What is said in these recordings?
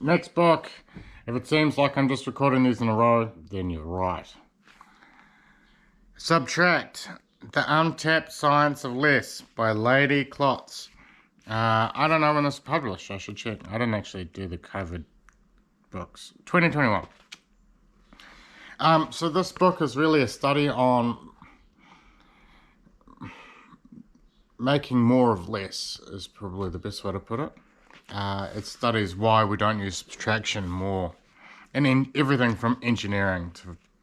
Next book. If it seems like I'm just recording these in a row, then you're right. Subtract. The Untapped Science of Less by Lady Klotz. I don't know when this was published. I should check. I didn't actually do the COVID books. 2021. So this book is really a study on making more of less, is probably the best way to put it. It studies why we don't use subtraction more, and in everything from engineering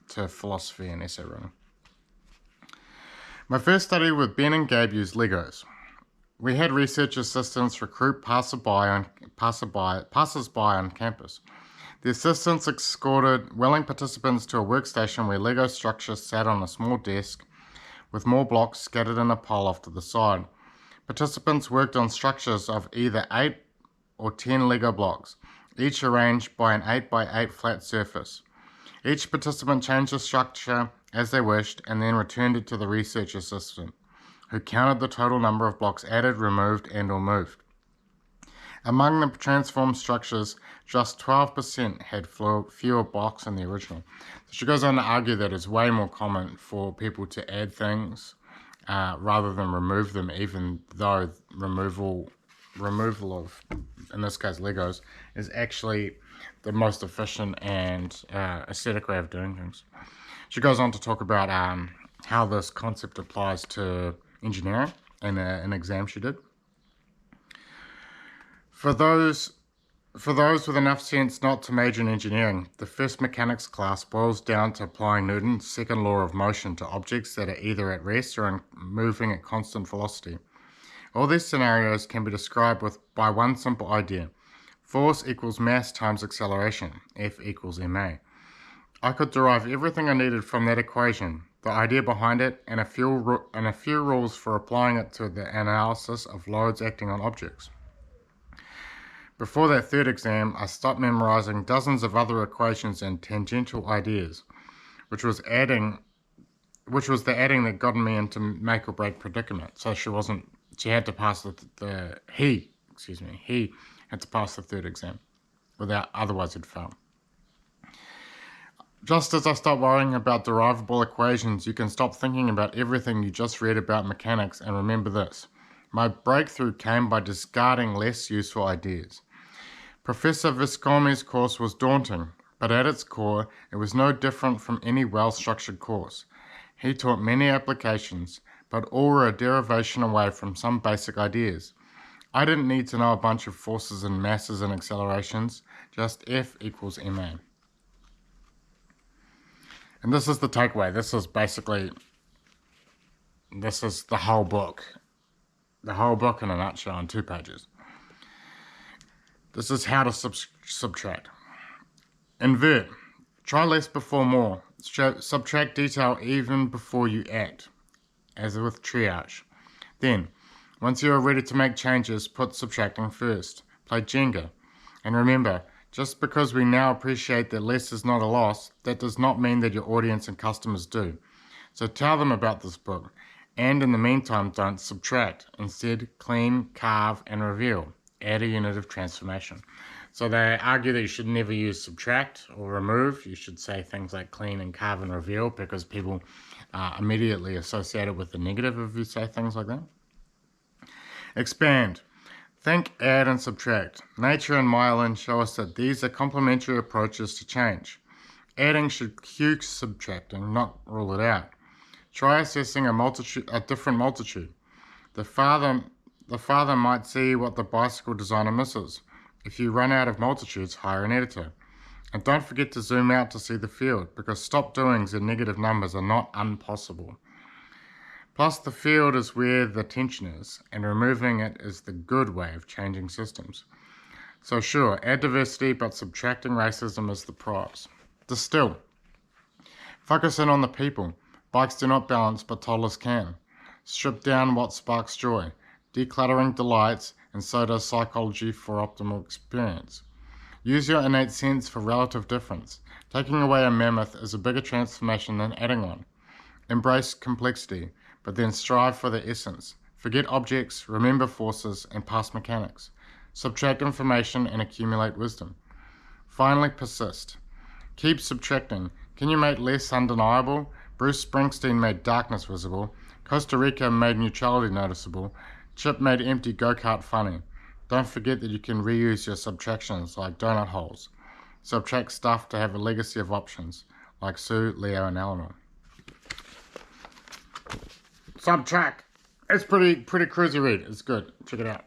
to philosophy and essay writing. My first study with Ben and Gabe used Legos. We had research assistants recruit passers-by on campus. The assistants escorted willing participants to a workstation where Lego structures sat on a small desk with more blocks scattered in a pile off to the side. Participants worked on structures of either 8 or 10 Lego blocks, each arranged by an 8 by 8 flat surface. Each participant changed the structure as they wished and then returned it to the research assistant, who counted the total number of blocks added, removed, and or moved. Among the transformed structures, just 12% had fewer blocks than the original. So she goes on to argue that it's way more common for people to add things rather than remove them, even though removal of, in this case, Legos, is actually the most efficient and aesthetic way of doing things. She goes on to talk about how this concept applies to engineering in an exam she did. For those with enough sense not to major in engineering, the first mechanics class boils down to applying Newton's second law of motion to objects that are either at rest or moving at constant velocity. All these scenarios can be described by one simple idea. Force equals mass times acceleration, F equals ma. I could derive everything I needed from that equation, the idea behind it, and a few rules for applying it to the analysis of loads acting on objects. Before that third exam, I stopped memorizing dozens of other equations and tangential ideas, which was the adding that got me into make or break predicament. So she had to pass he had to pass the third exam, otherwise he'd fail. Just as I stopped worrying about derivable equations, you can stop thinking about everything you just read about mechanics and remember this. My breakthrough came by discarding less useful ideas. Professor Viscomi's course was daunting, but at its core, it was no different from any well-structured course. He taught many applications, but all were a derivation away from some basic ideas. I didn't need to know a bunch of forces and masses and accelerations, just F equals ma. And this is the takeaway. This is the whole book. The whole book in a nutshell on 2 pages. This is how to subtract. Invert. Try less before more. Subtract detail even before you act, as with triage. Then, once you are ready to make changes, put subtracting first. Play Jenga. And remember, just because we now appreciate that less is not a loss, that does not mean that your audience and customers do. So tell them about this book. And in the meantime, don't subtract. Instead, clean, carve, and reveal. Add a unit of transformation. So they argue that you should never use subtract or remove. You should say things like clean and carve and reveal because people immediately associate it with the negative if you say things like that. Expand. Think, add, and subtract. Nature and myelin show us that these are complementary approaches to change. Adding should cue subtracting, not rule it out. Try assessing a different multitude. The father might see what the bicycle designer misses. If you run out of multitudes, hire an editor. And don't forget to zoom out to see the field, because stop doings and negative numbers are not impossible. Plus, the field is where the tension is, and removing it is the good way of changing systems. So sure, add diversity, but subtracting racism is the prize. Distill. Focus in on the people. Bikes do not balance, but toddlers can. Strip down what sparks joy. Decluttering delights, and so does psychology for optimal experience. Use your innate sense for relative difference. Taking away a mammoth is a bigger transformation than adding one. Embrace complexity, but then strive for the essence. Forget objects, remember forces, and past mechanics. Subtract information and accumulate wisdom. Finally, persist. Keep subtracting. Can you make less undeniable? Bruce Springsteen made darkness visible. Costa Rica made neutrality noticeable. Chip made empty go-kart funny. Don't forget that you can reuse your subtractions like donut holes. Subtract stuff to have a legacy of options, like Sue, Leo, and Eleanor. Subtract. It's pretty cruisy read. It's good. Check it out.